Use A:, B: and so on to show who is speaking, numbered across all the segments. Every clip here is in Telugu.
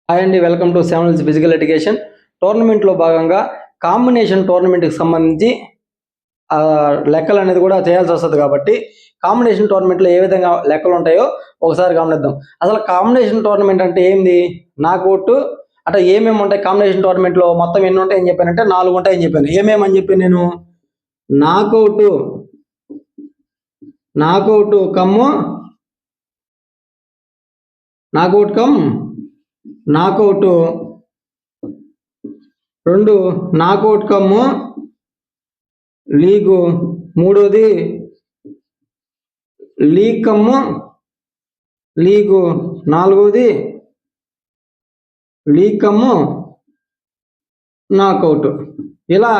A: హాయ్ అండి, welcome to sevens physical education. టోర్నమెంట్లో భాగంగా కాంబినేషన్ టోర్నమెంట్కి సంబంధించి లెక్కలు అనేది కూడా చేయాల్సి వస్తుంది. కాబట్టి కాంబినేషన్ టోర్నమెంట్లో ఏ విధంగా లెక్కలు ఉంటాయో ఒకసారి గమనిద్దాం. అసలు కాంబినేషన్ టోర్నమెంట్ అంటే ఏంది, నాకౌట్ అంటే ఏమేమి ఉంటాయి కాంబినేషన్ టోర్నమెంట్లో, మొత్తం ఎన్ని ఉంటాయని చెప్పానంటే 4 ఉంటాయని చెప్పాను. ఏమేమని చెప్పి నేను knockout cum knockout 2 knockout cum league, 3వది లీగ్ కమ్ లీగు, 4వది లీగ్ కమ్ నాకౌట్. ఇలా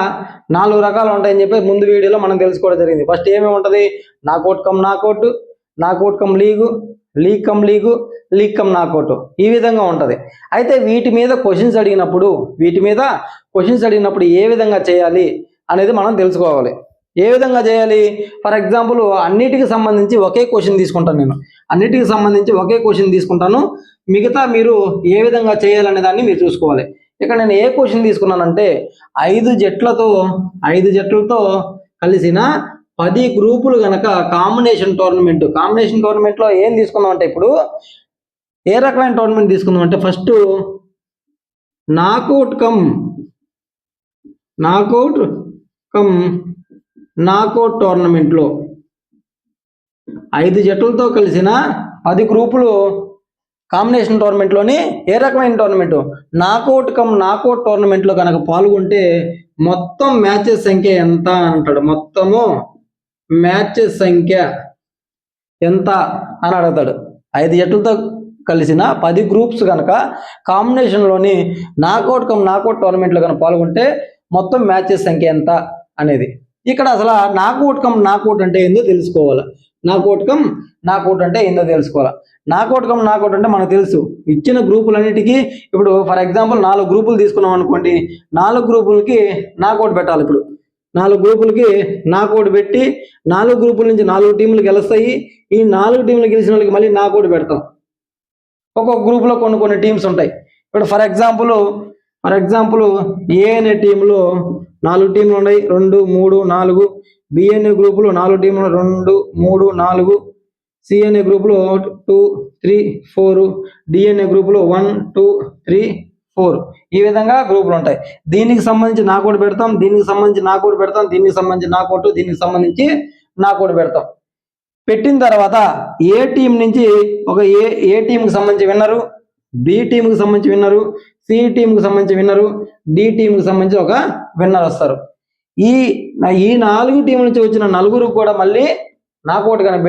A: 4 రకాలు ఉంటాయని చెప్పి ముందు వీడియోలో మనం తెలుసుకోవడం జరిగింది. ఫస్ట్ ఏమేమి ఉంటుంది, knockout cum knockout, knockout cum లీగు, league cum లీగు, league cum knockout, ఈ విధంగా ఉంటుంది. అయితే వీటి మీద క్వశ్చన్స్ అడిగినప్పుడు ఏ విధంగా చేయాలి అనేది మనం తెలుసుకోవాలి. ఏ విధంగా చేయాలి, ఫర్ ఎగ్జాంపుల్ అన్నిటికి సంబంధించి ఒకే క్వశ్చన్ తీసుకుంటాను. మిగతా మీరు ఏ విధంగా చేయాలనే దాన్ని మీరు చూసుకోవాలి. ఇక్కడ నేను ఏ క్వశ్చన్ తీసుకున్నానంటే 5 జట్లతో కలిసిన 10 గ్రూపులు గనక కాంబినేషన్ టోర్నమెంట్లో ఏం తీసుకుందాం అంటే, ఇప్పుడు ఏ రకమైన టోర్నమెంట్ తీసుకుందాం అంటే, ఫస్ట్ నాకౌట్ కమ్ నాకౌట్ టోర్నమెంట్లో 5 జట్లతో కలిసిన 10 గ్రూపులు కాంబినేషన్ టోర్నమెంట్లోని ఏ రకమైన టోర్నమెంట్, నాకౌట్ కమ్ నాకౌట్ టోర్నమెంట్లో కనుక పాల్గొంటే మొత్తం మ్యాచెస్ సంఖ్య ఎంత అంటాడు. మొత్తము మ్యాచెస్ సంఖ్య ఎంత అని అడుగుతాడు. 5 జట్లతో కలిసిన 10 గ్రూప్స్ కనుక కాంబినేషన్లోని నాకౌట్ కమ్ నాకౌట్ టోర్నమెంట్లో కనుక పాల్గొంటే మొత్తం మ్యాచెస్ సంఖ్య ఎంత అనేది. ఇక్కడ అసలు నాకౌట్ కమ్ నాకౌట్ అంటే ఏందో తెలుసుకోవాలి. నాకౌట్ కమ్ నాకౌట్ అంటే మనకు తెలుసు, ఇచ్చిన గ్రూపులన్నిటికీ ఇప్పుడు ఫర్ ఎగ్జాంపుల్ 4 గ్రూపులు తీసుకున్నాం అనుకోండి, 4 గ్రూపులకి నాకౌట్ పెట్టాలి. ఇప్పుడు 4 గ్రూపులకి నాకౌట్ పెట్టి 4 గ్రూపుల నుంచి 4 టీంలు గెలుస్తాయి. ఈ 4 టీంలు గెలిచిన వాళ్ళకి మళ్ళీ నాకౌట్ పెడతాం. ఒక్కొక్క గ్రూపులో కొన్ని టీమ్స్ ఉంటాయి. ఇప్పుడు ఫర్ ఎగ్జాంపుల్ ఏ అనే టీంలో 4 టీంలు ఉన్నాయి, 2, 3, 4. బి అనే గ్రూపులో 4 టీంలు 2, 3, 4. సి అనే గ్రూపులో 2, 3, 4. డి అనే గ్రూపులో 1, 2, 3, 4. ఈ విధంగా గ్రూపులు ఉంటాయి. దీనికి సంబంధించి నాకౌట్ పెడతాం, దీనికి సంబంధించి నాకౌట్ పెడతాం, దీనికి సంబంధించి నాకౌట్, దీనికి సంబంధించి నాకౌట్ పెడతాం. పెట్టిన తర్వాత ఏ టీం నుంచి ఒక ఏ టీంకి సంబంధించి విన్నరు, బి టీంకి సంబంధించి విన్నరు, సి టీంకి సంబంధించి విన్నరు, డి టీంకి సంబంధించి ఒక విన్నర్ వస్తారు. ఈ 4 టీంల నుంచి వచ్చిన 4 కూడా మళ్ళీ నాకౌట్ కానీ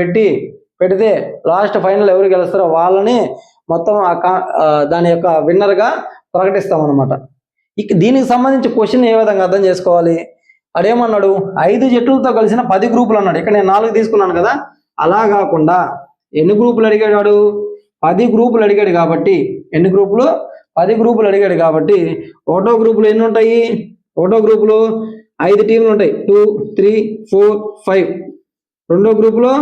A: పెడితే లాస్ట్ ఫైనల్ ఎవరు గెలుస్తారో వాళ్ళని మొత్తం దాని యొక్క విన్నర్గా ప్రకటిస్తాం అన్నమాట. దీనికి సంబంధించి క్వశ్చన్ ఏ విధంగా అర్థం చేసుకోవాలి, అదేమన్నాడు, 5 జట్లతో కలిసిన 10 గ్రూపులు అన్నాడు. ఇక్కడ నేను 4 తీసుకున్నాను కదా, అలా కాకుండా ఎన్ని గ్రూపులు అడిగాడు, 10 గ్రూపులు అడిగాడు. కాబట్టి 10 గ్రూపులు అడిగాడు కాబట్టి ఒకటో గ్రూపులో ఎన్ని ఉంటాయి, ఒకటో గ్రూపులో 5 టీంలు ఉంటాయి, 2, 3, 4, 5. రెండో గ్రూపులో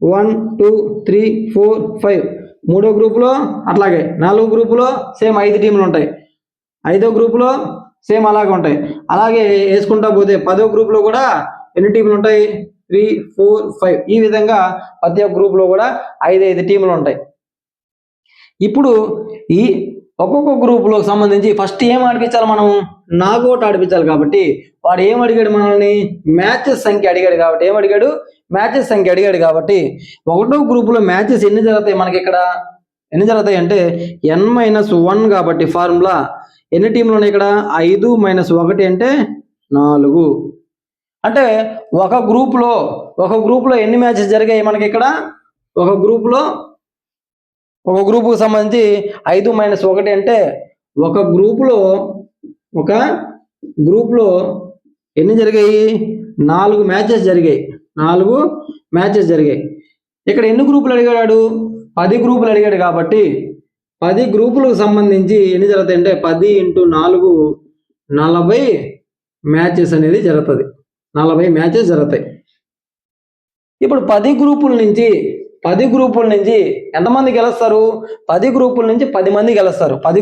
A: 1, 2, 3, 4, 5. మూడో గ్రూపులో అట్లాగే, 4వ గ్రూపులో సేమ్ 5 టీంలు ఉంటాయి, 5వ గ్రూపులో సేమ్ అలాగే ఉంటాయి. అలాగే వేసుకుంటా పోతే 10వ గ్రూపులో కూడా ఎన్ని టీంలు ఉంటాయి, 3, 4, 5. ఈ విధంగా ప్రతి ఒక్క గ్రూప్లో కూడా 5 టీంలు ఉంటాయి. ఇప్పుడు ఈ ఒక్కొక్క గ్రూపులకు సంబంధించి ఫస్ట్ ఏం ఆడిపించాలి, మనం నాకౌట్ ఆడిపించాలి. కాబట్టి వాడు ఏం అడిగాడు, మనల్ని మ్యాచెస్ సంఖ్య అడిగాడు. కాబట్టి ఒకటో గ్రూపులో మ్యాచెస్ ఎన్ని జరుగుతాయి, మనకి ఇక్కడ ఎన్ని జరుగుతాయి అంటే n-1. కాబట్టి ఫార్ములా ఎన్ని టీంలు ఉన్నాయి ఇక్కడ, 5 - 1 అంటే 4. అంటే ఒక గ్రూపులో ఎన్ని మ్యాచెస్ జరిగాయి మనకి ఇక్కడ, ఒక గ్రూపుకు సంబంధించి 5 - 1 అంటే ఒక గ్రూపులో ఎన్ని జరిగాయి, 4 మ్యాచెస్ జరిగాయి. ఇక్కడ ఎన్ని గ్రూపులు అడిగాడు, 10 గ్రూపులు అడిగాడు. కాబట్టి 10 గ్రూపులకు సంబంధించి ఎన్ని జరుగుతాయి అంటే 10 × 4 40 మ్యాచెస్ అనేది జరుగుతుంది. 40 మ్యాచెస్ జరుగుతాయి. ఇప్పుడు 10 గ్రూపుల నుంచి 10 గ్రూపుల నుంచి ఎంతమంది గెలుస్తారు? 10 గ్రూపుల నుంచి 10 మంది గెలుస్తారు. 10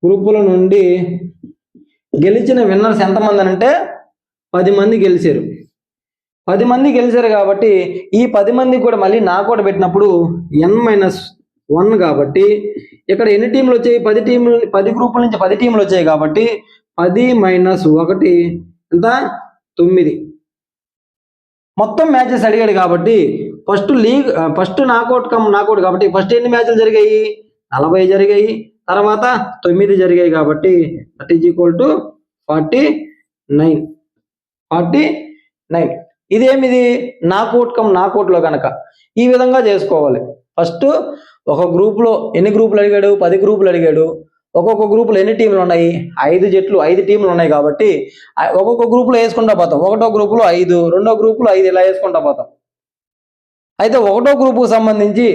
A: గ్రూపుల నుండి గెలిచిన విన్నర్స్ ఎంతమంది అంటే 10 మంది గెలిచారు. 10 మంది గెలిచారు కాబట్టి ఈ 10 మందికి కూడా మళ్ళీ నాకౌట్ పెట్టినప్పుడు n-1 కాబట్టి ఇక్కడ ఎన్ని టీంలు వచ్చాయి? 10 గ్రూపుల నుంచి 10 టీంలు వచ్చాయి కాబట్టి 10 - 1 ఎంత? 9. మొత్తం మ్యాచెస్ అడిగాడు కాబట్టి ఫస్ట్ నాకౌట్ కాబట్టి ఫస్ట్ ఎన్ని మ్యాచ్లు జరిగాయి? 40 జరిగాయి. తర్వాత 9 జరిగాయి కాబట్టి దట్ ఈజ్ ఈక్వల్ టు 49. ఇదేమిది? నాకౌట్లో కనుక ఈ విధంగా చేసుకోవాలి. ఫస్ట్ ఒక గ్రూప్లో ఎన్ని గ్రూపులు అడిగాడు? 10 గ్రూపులు అడిగాడు. ఒక్కొక్క గ్రూపులో ఎన్ని టీంలు ఉన్నాయి? 5 టీంలు ఉన్నాయి కాబట్టి ఒక్కొక్క గ్రూపులో వేసుకుంటా పోతాం. ఒకటో గ్రూపులో 5, రెండో గ్రూపులో 5 ఇలా వేసుకుంటా పోతాం. అయితే ఒకటో గ్రూపుకు సంబంధించి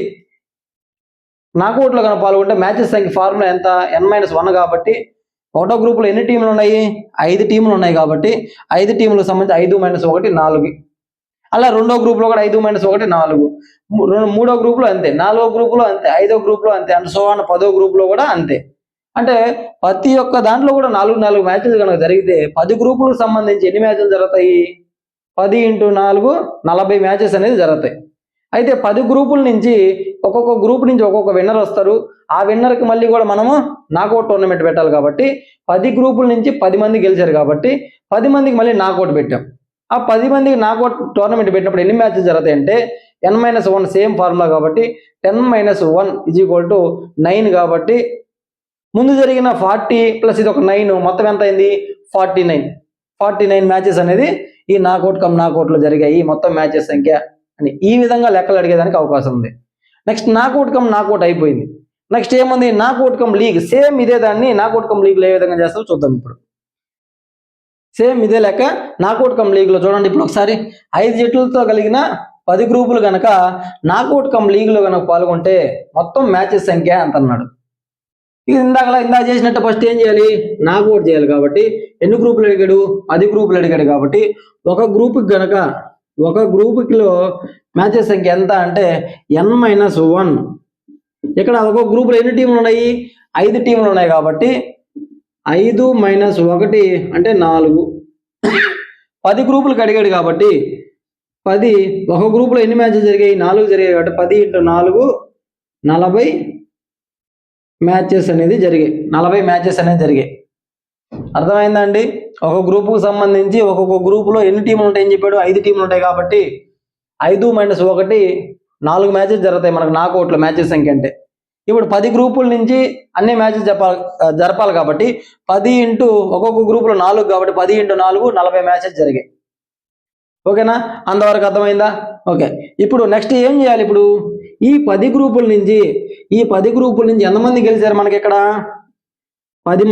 A: నాకౌట్లో కనుక పాల్గొంటే మ్యాచెస్ సంఖ్య ఫార్ములా ఎంత? n-1 కాబట్టి ఒకటో గ్రూపులో ఎన్ని టీంలు ఉన్నాయి? 5 టీంలు ఉన్నాయి కాబట్టి 5 టీంలకు సంబంధించి 5 - 1 4. అలా రెండో గ్రూప్లో కూడా 5 - 1 4. మూడో గ్రూప్లో అంతే, నాలుగో గ్రూప్లో అంతే, 5వ గ్రూప్లో అంతే, అండ్ సో ఆన్ 10వ గ్రూప్లో కూడా అంతే. అంటే ప్రతి ఒక్క దాంట్లో కూడా 4 మ్యాచ్లు కనుక జరిగితే 10 గ్రూపులకు సంబంధించి ఎన్ని మ్యాచ్లు జరుగుతాయి? 10 × 4 40 మ్యాచెస్ అనేది జరుగుతాయి. అయితే 10 గ్రూపుల నుంచి ఒక్కొక్క గ్రూప్ నుంచి ఒక్కొక్క విన్నర్ వస్తారు. ఆ విన్నర్కి మళ్ళీ కూడా మనము నాకౌట్ టోర్నమెంట్ పెట్టాలి కాబట్టి 10 గ్రూపుల నుంచి 10 మంది గెలిచారు కాబట్టి 10 మందికి మళ్ళీ నాకౌట్ పెట్టాం. ఆ 10 మందికి నాకౌట్ టోర్నమెంట్ పెట్టినప్పుడు ఎన్ని మ్యాచెస్ జరుగుతాయి అంటే n-1 సేమ్ ఫార్ములా కాబట్టి 10 - 1 = 9 కాబట్టి ముందు జరిగిన 40 ప్లస్ ఇది ఒక 9 మొత్తం ఎంత అయింది? 49 మ్యాచెస్ అనేది ఈ నాకౌట్లో జరిగాయి మొత్తం మ్యాచెస్ సంఖ్య అని ఈ విధంగా లెక్కలు అడిగేదానికి అవకాశం ఉంది. నెక్స్ట్ నాకౌట్ అయిపోయింది. నెక్స్ట్ ఏముంది? Knockout league. సేమ్ ఇదే దాన్ని నాకౌట్ లీగ్లో ఏ విధంగా చేస్తారో చూద్దాం. ఇప్పుడు సేమ్ ఇదే లెక్క నాకౌట్ లీగ్లో చూడండి. ఇప్పుడు ఒకసారి 5 జట్లతో కలిగిన 10 గ్రూపులు కనుక నాకౌట్ లీగ్లో కనుక పాల్గొంటే మొత్తం మ్యాచెస్ సంఖ్య ఎంత అన్నాడు. ఇది ఇందాక చేసినట్టు ఫస్ట్ ఏం చేయాలి? నాకౌట్ చేయాలి కాబట్టి ఎన్ని గ్రూపులు అడిగాడు? 10 గ్రూపులు అడిగాడు కాబట్టి ఒక గ్రూపుకిలో మ్యాచెస్ సంఖ్య ఎంత అంటే n-1. ఇక్కడ ఒక గ్రూపులో ఎన్ని టీంలు ఉన్నాయి? 5 టీంలు ఉన్నాయి కాబట్టి 5 - 1 అంటే 4. 10 గ్రూపులకు అడిగాడు కాబట్టి ఒక గ్రూపులో ఎన్ని మ్యాచెస్ జరిగాయి? 4 జరిగాయి కాబట్టి 10 × 4 40 మ్యాచెస్ అనేది జరిగాయి. 40 మ్యాచెస్ అనేది జరిగాయి. అర్థమైందా అండి? ఒక గ్రూపుకు సంబంధించి ఒక్కొక్క గ్రూపులో ఎన్ని టీంలు ఉంటాయని చెప్పాడు? 5 టీంలు ఉంటాయి కాబట్టి 5 - 1 4 మ్యాచెస్ జరుగుతాయి మనకు నాకౌట్లో మ్యాచెస్ సంఖ్య అంటే. ఇప్పుడు 10 గ్రూపుల నుంచి అన్ని మ్యాచెస్ జరపాలి కాబట్టి 10 × ఒక్కొక్క గ్రూపులో 4 కాబట్టి 10 × 4 40 మ్యాచెస్ జరిగాయి. ఓకేనా? అంతవరకు అర్థమైందా? ఓకే. ఇప్పుడు నెక్స్ట్ ఏం చేయాలి? ఇప్పుడు ఈ 10 గ్రూపుల నుంచి ఎంతమంది గెలిచారు? మనకి ఇక్కడ 10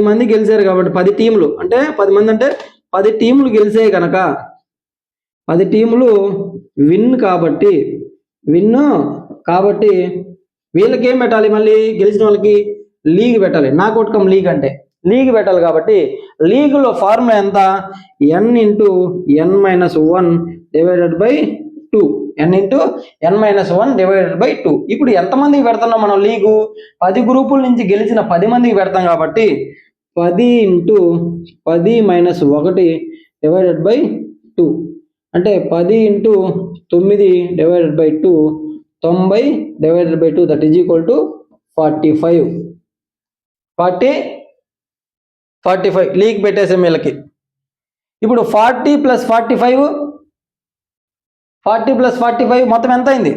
A: మంది గెలిచారు కాబట్టి 10 టీంలు అంటే 10 మంది అంటే 10 టీంలు గెలిచాయి కనుక 10 టీంలు విన్ కాబట్టి వీళ్ళకి ఏం పెట్టాలి? మళ్ళీ గెలిచిన వాళ్ళకి లీగ్ పెట్టాలి. నాకౌట్ లీగ్ అంటే లీగ్ పెట్టాలి కాబట్టి లీగ్లో ఫార్ములా ఎంత? n-1 / 2. ఇప్పుడు ఎంతమందికి పెడుతున్నాం మనం లీగు? 10 గ్రూపుల నుంచి గెలిచిన 10 మందికి పెడతాం కాబట్టి 10 × 10 - 1 / 2 అంటే 10 × 9 / 2 90 / 2 that is equal to 45 league పెట్టేసాం వీళ్ళకి. ఇప్పుడు 40 + 45 మొత్తం ఎంత అయింది?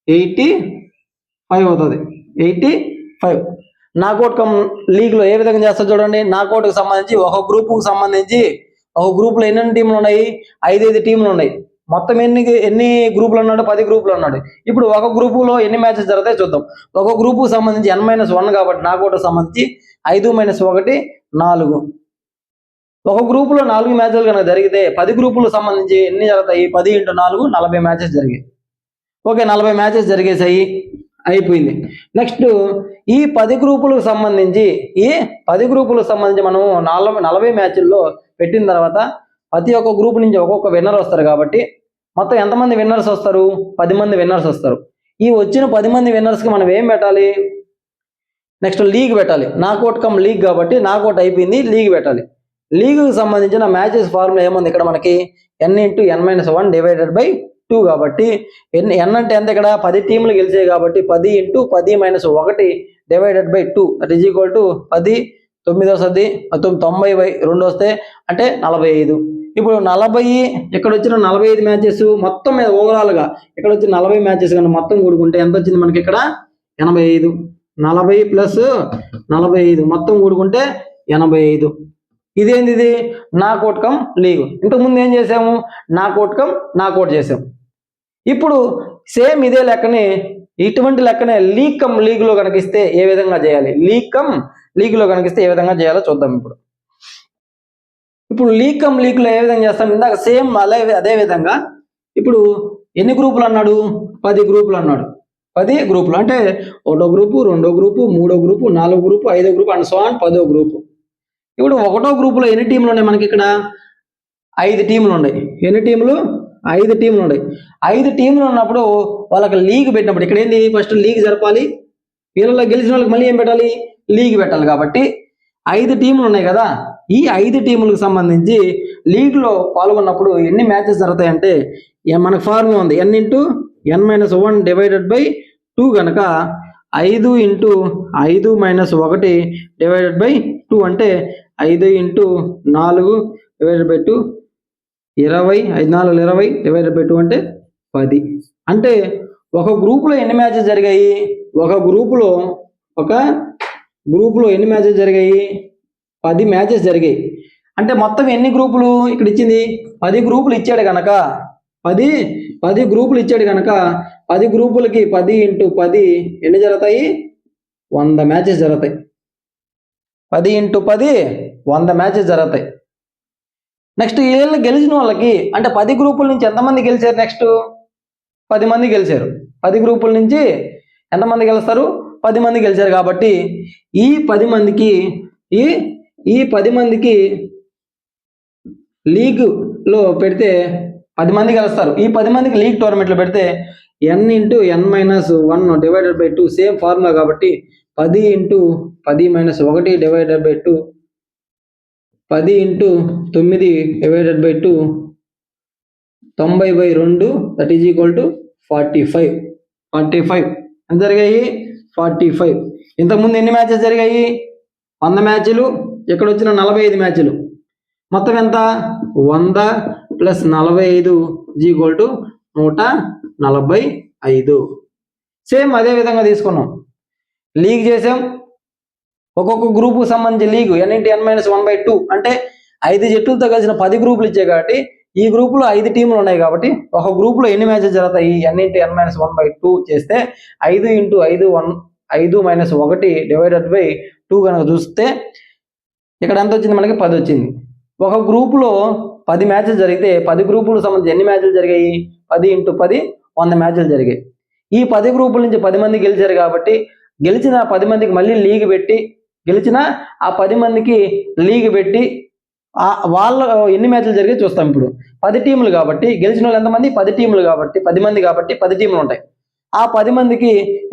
A: 85 అవుతుంది. 85. నాకౌట్ లీగ్లో ఏ విధంగా చేస్తారు చూడండి. నాకౌట్కి సంబంధించి ఒక గ్రూప్లో ఎన్ని టీంలు ఉన్నాయి? 5 టీంలు ఉన్నాయి. మొత్తం ఎన్ని గ్రూపులు ఉన్నాడు? 10 గ్రూపులు ఉన్నాడు. ఇప్పుడు ఒక గ్రూపులో ఎన్ని మ్యాచెస్ జరుగుతాయి చూద్దాం. ఒక గ్రూపుకు సంబంధించి n-1 కాబట్టి నాకౌట్కి సంబంధించి 5 - 1 4. ఒక గ్రూపులో 4 మ్యాచ్లు కనుక జరిగితే 10 గ్రూపులకు సంబంధించి ఎన్ని జరుగుతాయి? 10 × 4 40 మ్యాచెస్ జరిగాయి. ఓకే, 40 మ్యాచెస్ జరిగేసాయి. అయిపోయింది. నెక్స్ట్ ఈ 10 గ్రూపులకు సంబంధించి మనం 40 మ్యాచ్ల్లో పెట్టిన తర్వాత ప్రతి ఒక్క గ్రూప్ నుంచి ఒక్కొక్క విన్నర్ వస్తారు కాబట్టి మొత్తం ఎంతమంది విన్నర్స్ వస్తారు? 10 మంది విన్నర్స్ వస్తారు. ఈ వచ్చిన 10 మంది విన్నర్స్కి మనం ఏం పెట్టాలి? నెక్స్ట్ లీగ్ పెట్టాలి. నాకౌట్ కమ్ లీగ్ కాబట్టి నాకౌట్ అయిపోయింది, లీగ్ పెట్టాలి. లీగ్కి సంబంధించిన మ్యాచెస్ ఫార్ములా ఏముంది ఇక్కడ మనకి? n×n-1 డివైడెడ్ బై 2 కాబట్టి n అంటే ఎంత? ఇక్కడ 10 టీంలు గెలిచాయి కాబట్టి 10×10-1 divided by 2 that is equal to 10 9 వస్తుంది, 90/2 వస్తే అంటే 45. ఇప్పుడు 40 ఇక్కడ వచ్చిన 45 మ్యాచెస్ మొత్తం మీద ఓవరాల్గా ఇక్కడ వచ్చిన 40 మ్యాచెస్ కన్నా మొత్తం కూడుకుంటే ఎంత వచ్చింది మనకి? ఇక్కడ 85. 40 + 45 మొత్తం కూడుకుంటే 85. ఇదేంది? ఇది నాకౌట్ కమ్ లీగ్. ఇంతకుముందు ఏం చేసాము? నాకౌట్ కమ్ నాకౌట్ చేసాము. ఇప్పుడు సేమ్ ఇదే లెక్కని, ఇటువంటి లెక్కనే లీగ్ కమ్ లీగ్లో కనిపిస్తే ఏ విధంగా చేయాలి? లీగ్ కమ్ లీగ్లో కనిపిస్తే ఏ విధంగా చేయాలో చూద్దాం. ఇప్పుడు లీగ్ కమ్ లీగ్లో ఏ విధంగా చేస్తాం? ఇందాక సేమ్ అదే విధంగా ఇప్పుడు ఎన్ని గ్రూపులు అన్నాడు? 10 గ్రూపులు అన్నాడు. 10 గ్రూపులు అంటే 1వ గ్రూపు, 2వ గ్రూపు, 3వ గ్రూపు, 4వ గ్రూపు, 5వ గ్రూపు అండ్ సో ఆన్ 10వ గ్రూపు. ఇప్పుడు 1వ గ్రూపులో ఎన్ని టీంలు ఉన్నాయి మనకి? ఇక్కడ 5 టీంలు ఉన్నాయి. ఎన్ని టీంలు? 5 టీంలు ఉన్నాయి. 5 టీంలు ఉన్నప్పుడు వాళ్ళకి లీగ్ పెట్టినప్పుడు ఇక్కడ ఏంది? ఫస్ట్ లీగ్ జరపాలి. వీళ్ళలో గెలిచిన వాళ్ళకి మళ్ళీ ఏం పెట్టాలి? లీగ్ పెట్టాలి. కాబట్టి 5 టీంలు ఉన్నాయి కదా, ఈ 5 టీములకు సంబంధించి లీగ్లో పాల్గొన్నప్పుడు ఎన్ని మ్యాచెస్ జరుగుతాయంటే మనకు ఫార్ములా ఉంది. n×n-1 డివైడెడ్ బై 2 కనుక 5×5-1 డివైడెడ్ బై 2 అంటే 5×4 డివైడెడ్ బై 2 20, 5×4 = 20 డివైడెడ్ బై 2 అంటే 10. అంటే ఒక గ్రూపులో ఎన్ని మ్యాచెస్ జరిగాయి? ఒక గ్రూపులో ఎన్ని మ్యాచెస్ జరిగాయి? 10 మ్యాచెస్ జరిగాయి. అంటే మొత్తం ఎన్ని గ్రూపులు ఇక్కడ ఇచ్చింది? 10 గ్రూపులు ఇచ్చాడు కనుక 10 గ్రూపులు ఇచ్చాడు కనుక 10 గ్రూపులకి 10×10 ఎన్ని జరుగుతాయి? 100 మ్యాచెస్ జరుగుతాయి. 10×10 100 మ్యాచెస్ జరుగుతాయి. నెక్స్ట్ వీళ్ళు గెలిచిన వాళ్ళకి అంటే 10 గ్రూపుల నుంచి ఎంతమంది గెలిచారు? నెక్స్ట్ 10 మంది గెలిచారు. 10 గ్రూపుల నుంచి ఎంతమంది గెలుస్తారు? 10 మంది గెలిచారు. కాబట్టి ఈ 10 మందికి లీగ్లో పెడితే 10 మంది గెలుస్తారు. ఈ 10 మందికి లీగ్ టోర్నమెంట్లో పెడితే n×n-1 divided by 2 same formula కాబట్టి 10×10-1 divided by 2 10×9 divided by 2 90/2 that is equal to 45. ఎంత జరిగాయి? 45. ఇంతకుముందు ఎన్ని మ్యాచెస్ జరిగాయి? 100 మ్యాచ్లు. ఇక్కడ వచ్చిన 45 మ్యాచ్లు మొత్తం ఎంత? 100 + 45 = 145. సేమ్ అదే విధంగా తీసుకున్నాం. లీగ్ చేసాం. ఒక్కొక్క గ్రూపుకు సంబంధించి లీగ్ n×n-1/2 అంటే 5 జట్టులతో కలిసిన 10 గ్రూపులు ఇచ్చాయి కాబట్టి ఈ గ్రూపులో 5 టీములు ఉన్నాయి కాబట్టి ఒక గ్రూపులో ఎన్ని మ్యాచెస్ జరుగుతాయి? n×n-1/2 చేస్తే 5×5-1 డివైడెడ్ బై 2 కనుక చూస్తే ఇక్కడ ఎంత వచ్చింది? మనకి 10 వచ్చింది. ఒక గ్రూపులో 10 మ్యాచెస్ జరిగితే 10 గ్రూపులకు సంబంధించి ఎన్ని మ్యాచ్లు జరిగాయి? 10×10 100 మ్యాచ్లు జరిగాయి. ఈ 10 గ్రూపుల నుంచి 10 మంది గెలిచారు కాబట్టి గెలిచిన 10 మందికి మళ్ళీ లీగ్ పెట్టి గెలిచిన ఆ 10 మందికి లీగ్ పెట్టి వాళ్ళు ఎన్ని మ్యాచ్లు జరిగాయి చూస్తాం. ఇప్పుడు 10 టీములు కాబట్టి గెలిచిన వాళ్ళు ఎంతమంది? 10 టీములు కాబట్టి 10 మంది కాబట్టి 10 టీములు ఉంటాయి. ఆ 10 మందికి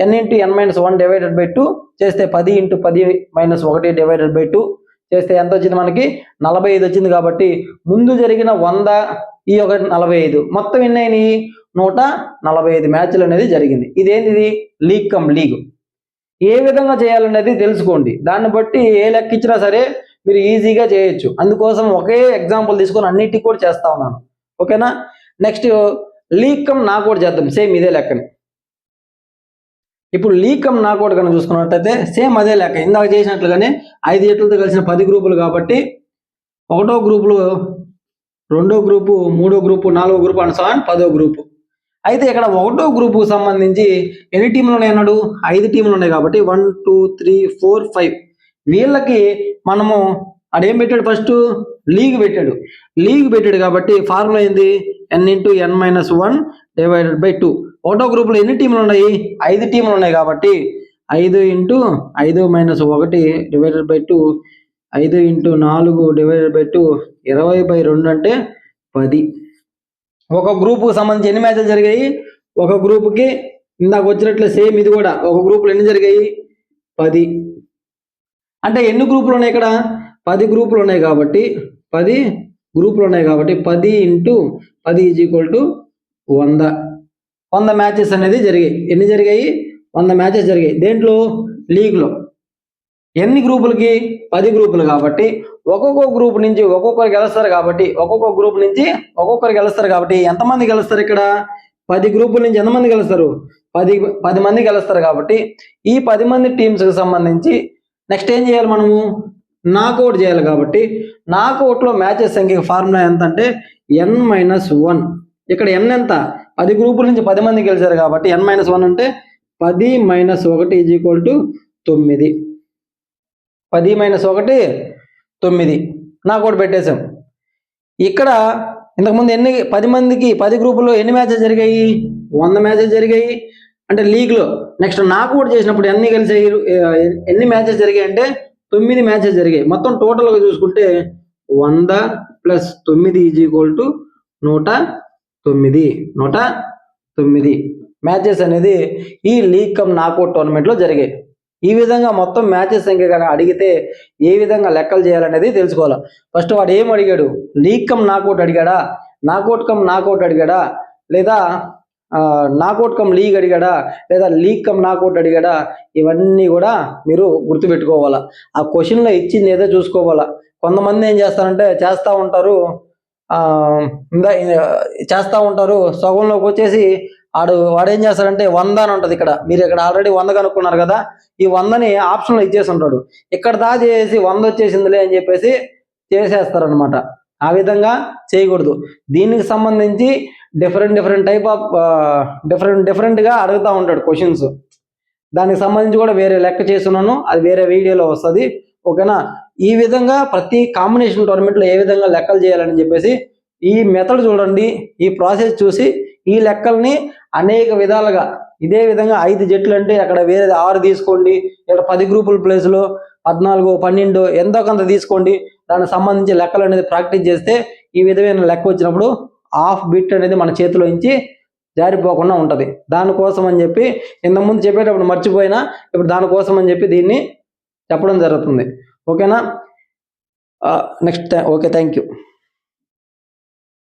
A: n×n-1 డివైడెడ్ బై 2 చేస్తే 10×10-1 డివైడెడ్ బై 2 చేస్తే ఎంత వచ్చింది? మనకి 45 వచ్చింది. కాబట్టి ముందు జరిగిన 100 ఈ 45 మొత్తం ఎన్ని అయినాయి? 145 మ్యాచ్లు అనేది జరిగింది. ఇదేంటిది? League come league. ఏ విధంగా చేయాలనేది తెలుసుకోండి. దాన్ని బట్టి ఏ లెక్క ఇచ్చినా సరే మీరు ఈజీగా చేయొచ్చు. అందుకోసం ఒకే ఎగ్జాంపుల్ తీసుకొని అన్నిటికీ కూడా చేస్తా ఉన్నాను. ఓకేనా? నెక్స్ట్ లీగ్ కమ్ నాకౌట్ చేద్దాం. సేమ్ ఇదే లెక్కని. ఇప్పుడు లీగ్ కమ్ నాకౌట్ కనుక చూసుకున్నట్టయితే సేమ్ అదే లెక్క ఇందాక చేసినట్లుగానే 5 జట్లతో కలిసిన 10 గ్రూపులు కాబట్టి 1వ గ్రూపులో 2వ గ్రూపు, 3వ గ్రూపు, 4వ గ్రూపు అండ్ సో ఆన్ 10వ గ్రూపు. అయితే ఇక్కడ 1వ గ్రూపుకు సంబంధించి ఎన్ని టీంలు ఉన్నాయి అన్నాడు? 5 టీంలు ఉన్నాయి కాబట్టి 1 2 3 4 5 వీళ్ళకి మనము అదేం పెట్టాడు? ఫస్ట్ లీగ్ పెట్టాడు. లీగ్ పెట్టాడు కాబట్టి ఫార్ములా ఏంది? n×n-1 డివైడెడ్ బై 2 ఒకటో గ్రూపులో ఎన్ని టీంలు ఉన్నాయి? 5 టీంలు ఉన్నాయి కాబట్టి 5 into 5 minus 1 divided by 2, 5 into 4 divided by 2, 20/2 అంటే 10. ఒక గ్రూపుకు సంబంధించి ఎన్ని మ్యాచెస్ జరిగాయి? ఒక గ్రూపుకి ఇందాక వచ్చినట్లే సేమ్ ఇది కూడా ఒక గ్రూపులో ఎన్ని జరిగాయి? 10. అంటే ఎన్ని గ్రూపులు ఉన్నాయి ఇక్కడ? 10 గ్రూపులు ఉన్నాయి కాబట్టి 10 గ్రూపులు ఉన్నాయి కాబట్టి 10 into 10 is equal to 100. 100 matches అనేది జరిగాయి. ఎన్ని జరిగాయి? 100 మ్యాచెస్ జరిగాయి. దేంట్లో? లీగ్లో. ఎన్ని గ్రూపులకి? 10 గ్రూపులు కాబట్టి ఒక్కొక్క గ్రూప్ నుంచి ఒక్కొక్కరు గెలుస్తారు కాబట్టి ఒక్కొక్క గ్రూప్ నుంచి ఒక్కొక్కరు గెలుస్తారు కాబట్టి ఎంతమంది గెలుస్తారు ఇక్కడ? 10 గ్రూపుల నుంచి ఎంతమంది గెలుస్తారు? 10 మంది గెలుస్తారు కాబట్టి ఈ 10 మంది టీమ్స్కి సంబంధించి నెక్స్ట్ ఏం చేయాలి మనము? నాకౌట్ చేయాలి కాబట్టి నాకౌట్లో మ్యాచెస్ సంఖ్య ఫార్ములా ఎంత అంటే n-1. ఇక్కడ n ఎంత? 10 గ్రూపుల నుంచి 10 మంది గెలిచారు కాబట్టి n-1 అంటే 10 - 1 ఈజ్ ఈక్వల్ టు 9. 10 - 1 9. నాకౌట్ పెట్టేశాం. ఇక్కడ ఇంతకుముందు 10 మందికి 10 గ్రూపుల్లో ఎన్ని మ్యాచెస్ జరిగాయి? 100 మ్యాచెస్ జరిగాయి. అంటే లీగ్లో నెక్స్ట్ నాకౌట్ చేసినప్పుడు ఎన్ని కలిసాయి? ఎన్ని మ్యాచెస్ జరిగాయి అంటే 9 మ్యాచెస్ జరిగాయి. మొత్తం టోటల్గా చూసుకుంటే 100 + 9 ఈజ్ ఈక్వల్ టు 109. 109 మ్యాచెస్ అనేది ఈ లీగ్ కమ్ నాకౌట్ టోర్నమెంట్లో జరిగాయి. ఈ విధంగా మొత్తం మ్యాచెస్ సంఖ్య కనుక అడిగితే ఏ విధంగా లెక్కలు చేయాలనేది తెలుసుకోవాలి. ఫస్ట్ వాడు ఏం అడిగాడు? లీగ్ కమ్ నాకౌట్ అడిగాడా, నాకౌట్ కమ్ నాకౌట్ అడిగాడా, లేదా నాకౌట్ కమ్ లీగ్ అడిగాడా, లేదా లీగ్ కమ్ నాకౌట్ అడిగాడా? ఇవన్నీ కూడా మీరు గుర్తుపెట్టుకోవాలా. ఆ క్వశ్చన్లో ఇచ్చింది ఏదో చూసుకోవాలా. కొంతమంది ఏం చేస్తారంటే చేస్తూ ఉంటారు సగంలోకి వచ్చేసి వాడేం చేస్తాడంటే 100 అని ఉంటుంది. ఇక్కడ మీరు ఇక్కడ ఆల్రెడీ 100 కనుక్కున్నారు కదా, ఈ 100ని ఆప్షన్లో ఇచ్చేసి ఉంటాడు. ఇక్కడ చేసి 100 వచ్చేసిందిలే అని చెప్పేసి చేసేస్తారనమాట. ఆ విధంగా చేయకూడదు. దీనికి సంబంధించి డిఫరెంట్ టైప్ ఆఫ్ డిఫరెంట్గా అడుగుతూ ఉంటాడు క్వశ్చన్స్. దానికి సంబంధించి కూడా వేరే లెక్క చేస్తున్నాను, అది వేరే వీడియోలో వస్తుంది. ఓకేనా? ఈ విధంగా ప్రతి కాంబినేషన్ టోర్నమెంట్లో ఏ విధంగా లెక్కలు చేయాలని చెప్పేసి ఈ మెథడ్ చూడండి. ఈ ప్రాసెస్ చూసి ఈ లెక్కల్ని అనేక విధాలుగా ఇదే విధంగా 5 జట్లు అంటే అక్కడ వేరే 6 తీసుకోండి, ఇక్కడ 10 గ్రూపుల ప్లేస్లో 14, 12 ఎంతో కొంత తీసుకోండి. దానికి సంబంధించి లెక్కలు అనేది ప్రాక్టీస్ చేస్తే ఈ విధమైన లెక్క వచ్చినప్పుడు హాఫ్ బిట్ అనేది మన చేతిలో నుంచి జారిపోకుండా ఉంటుంది. దానికోసం అని చెప్పి ఇంతకుముందు చెప్పేటప్పుడు మర్చిపోయినా ఇప్పుడు దానికోసం అని చెప్పి దీన్ని చెప్పడం జరుగుతుంది. ఓకేనా? Next okay, thank you.